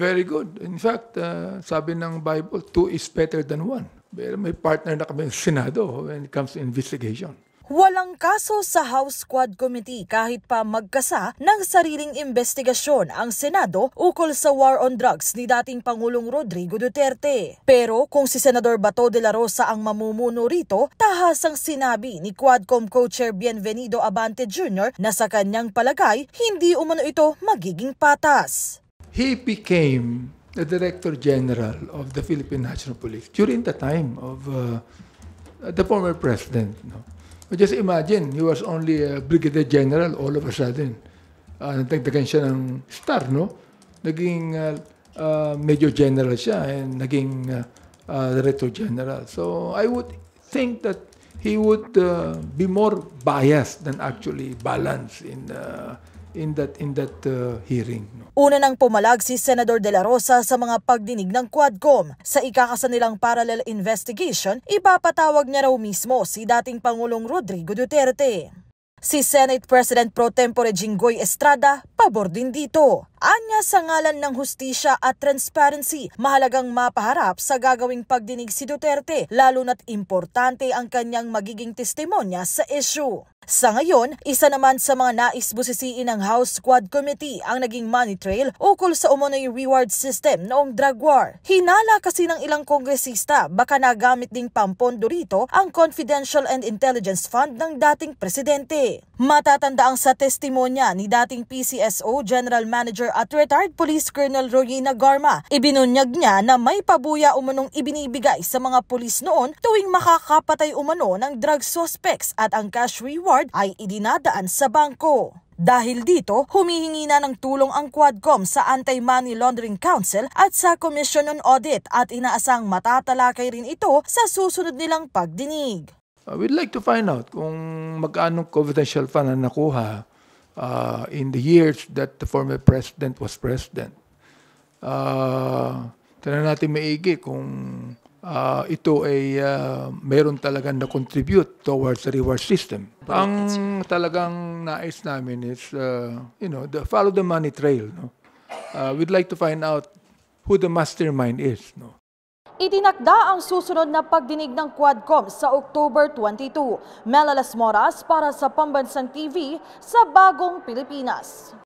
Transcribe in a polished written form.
Very good. In fact, sabi ng Bible, two is better than one. Pero may partner na kami sa Senado when it comes to investigation. Walang kaso sa House Quad Committee kahit pa magkasa ng sariling investigasyon ang Senado ukol sa war on drugs ni dating Pangulong Rodrigo Duterte. Pero kung si Senador Bato de la Rosa ang mamumuno rito, tahasang sinabi ni Quadcom Co-Chair Bienvenido Abante Jr. na sa kanyang palagay, hindi umano ito magiging patas. He became the Director General of the Philippine National Police during the time of the former president. No? Just imagine, he was only a Brigadier General all of a sudden. Nagdagdagan siya ng star, no? Naging Major General siya and naging Director General. So I would think that he would be more biased than actually balanced in that hearing. No? Una nang pumalag si Senador De La Rosa sa mga pagdinig ng Quadcom. Sa ikakasanilang parallel investigation, ipapatawag niya raw mismo si dating Pangulong Rodrigo Duterte. Si Senate President Pro Tempore Jinggoy Estrada, pabor din dito. Anya sa ngalan ng hustisya at transparency, mahalagang mapaharap sa gagawing pagdinig si Duterte, lalo na't importante ang kanyang magiging testimonya sa issue. Sa ngayon, isa naman sa mga nais busisiin ng House Quad Committee ang naging money trail ukol sa umunoy reward system noong drug war. Hinala kasi ng ilang kongresista baka nagamit ding pampondo rito ang Confidential and Intelligence Fund ng dating presidente. Matatanda ang sa testimonya ni dating PCSO General Manager at retired Police Colonel Royina Garma. Ibinunyag niya na may pabuya umanong ibinibigay sa mga pulis noon tuwing makakapatay umano ng drug suspects at ang cash reward ay idinadaan sa bangko. Dahil dito, humihingi na ng tulong ang Quadcom sa Anti-Money Laundering Council at sa Commission on Audit at inaasang matatalakay rin ito sa susunod nilang pagdinig. We'd like to find out kung magkano confidential fund na nakuha in the years that the former president was president. Tignan natin maigi kung ito ay mayroon talagang na-contribute towards the reward system. Ang talagang nais namin is, follow the money trail. No? We'd like to find out who the mastermind is. No? Itinakda ang susunod na pagdinig ng Quadcom sa October 22. Mel Alas Moras para sa Pambansang TV sa Bagong Pilipinas.